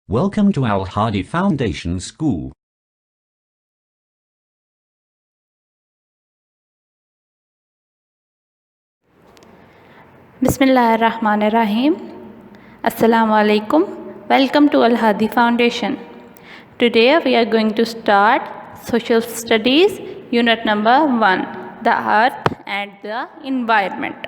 Welcome to Al Hadi Foundation School. Bismillahirrahmanirrahim. Assalamu alaikum. Welcome to Al Hadi Foundation. Today we are going to start Social Studies Unit number 1, the Earth and the Environment.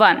1.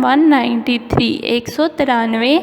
193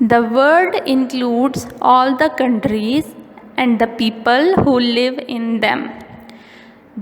The world includes all the countries and the people who live in them.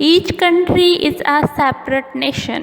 Each country is a separate nation.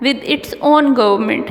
With its own government,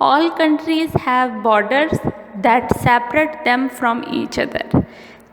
All countries have borders that separate them from each other.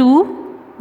2,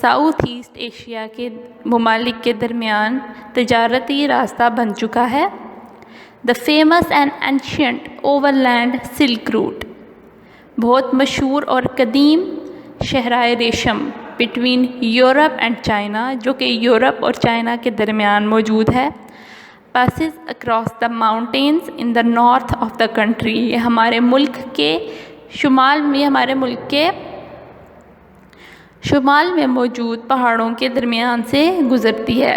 south east Asia کے ممالک کے درمیان تجارتی راستہ بن چکا ہے. The famous and ancient overland silk route, بہت مشہور اور قدیم شہرائے ریشم بٹوین یورپ اینڈ چائنا، جو کہ یورپ اور چائنا کے درمیان موجود ہے. passes across the mountains in the north of the country، یہ ہمارے ملک کے شمال میں موجود پہاڑوں کے درمیان سے گزرتی ہے.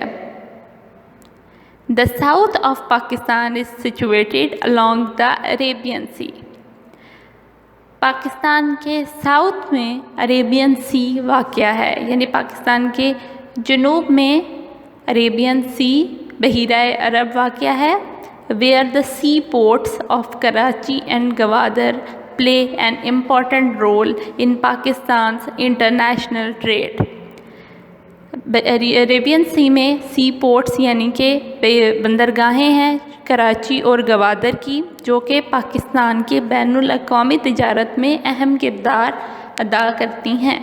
The south of Pakistan is situated along the Arabian Sea، Pakistan کے ساؤتھ میں عربین سی واقع ہے، یعنی پاکستان کے جنوب میں عربین سی بحیرہ عرب واقع ہے. where the sea ports of Karachi and Gwadar play an important role in Pakistan's international trade. Arabian sea میں سی پورٹس یعنی کہ بندرگاہیں ہیں کراچی اور گوادر کی، جو کہ پاکستان کے بین الاقوامی تجارت میں اہم کردار ادا کرتی ہیں.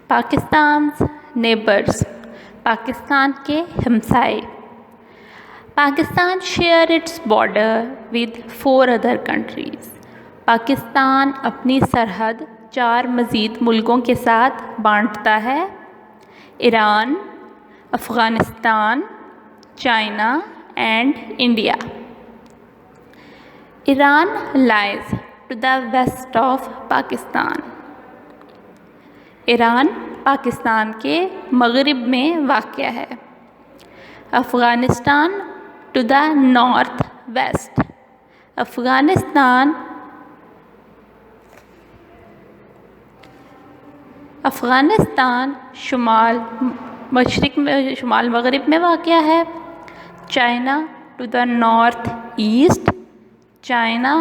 پاکستان's neighbors، پاکستان کے ہمسائے. Pakistan share its border with 4 other countries، Pakistan اپنی سرحد 4 مزید ملکوں کے ساتھ بانٹتا ہے: Iran, Afghanistan, China and India. Iran lies to the west of Pakistan, Iran Pakistan کے مغرب میں واقع ہے. Afghanistan to the north west, Afghanistan شمال مغرب میں واقع ہے. China to the north east, China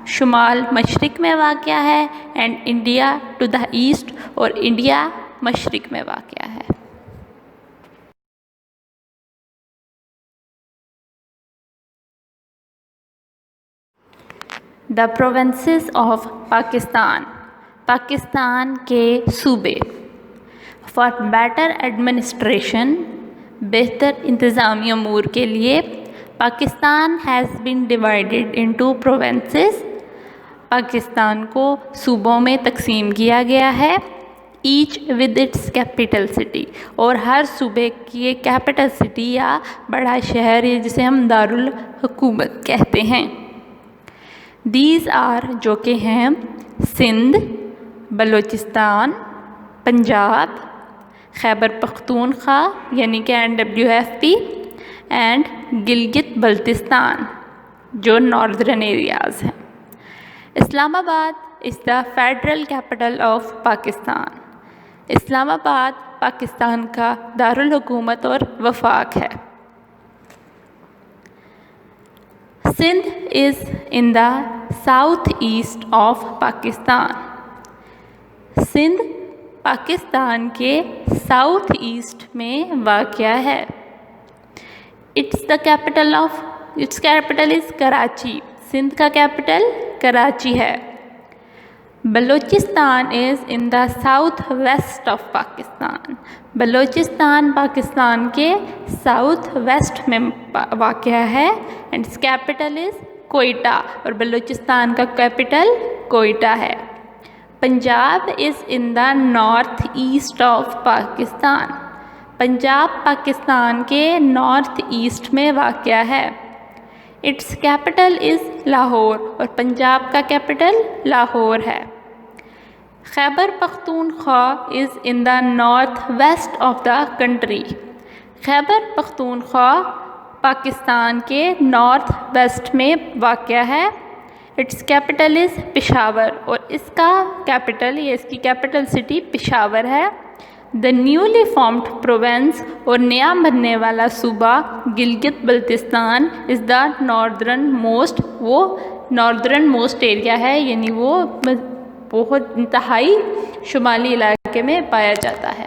شمال مشرق میں واقع ہے. And India to the east, اور انڈیا مشرق میں واقع ہے. The provinces of Pakistan, Pakistan کے صوبے. فار بیٹر ایڈمنسٹریشن، بہتر انتظامی امور کے لیے Pakistan has been divided into provinces, Pakistan کو صوبوں میں تقسیم کیا گیا ہے. Each with its capital city, اور ہر صوبے کی کیپٹل سٹی یا بڑا شہر جسے ہم دارالحکومت کہتے ہیں. دیز آر، جو کہ ہیں سندھ، بلوچستان، پنجاب، خیبر پختونخوا یعنی کہ NWFP، اینڈ گلگت بلتستان، جو ناردرن ایریاز ہیں. Islamabad is the federal capital of Pakistan, Islamabad Pakistan کا دارالحکومت اور وفاق ہے. Sindh is in the south east of Pakistan, Sindh Pakistan کے ساؤتھ ایسٹ میں واقع ہے. Its capital is Karachi, Sindh کا کیپٹل کراچی ہے. Balochistan is in the south west of Pakistan, Balochistan Pakistan کے ساؤتھ ویسٹ میں واقع ہے. And its capital is Quetta, اور بلوچستان کا کیپٹل کوئٹہ ہے. پنجاب از in the north asset of Pakistan, Punjab Pakistan کے نارتھ ایسٹ میں واقع ہے. اٹس کیپٹل از لاہور، اور پنجاب کا کیپٹل لاہور ہے. Khyber Pakhtunkhwa is in the north west of the country, Khyber Pakhtunkhwa Pakistan کے نارتھ ویسٹ میں واقع ہے. اٹس کیپٹل از پشاور، اور اس کا کیپٹل یا اس کی کیپٹل سٹی پشاور ہے. دا نیولی فارمڈ پروونس، اور نیا بننے والا صوبہ گلگت بلتستان از دا ناردرن موسٹ، وہ ناردرن موسٹ ایریا ہے، یعنی وہ بہت انتہائی شمالی علاقے میں پایا جاتا ہے.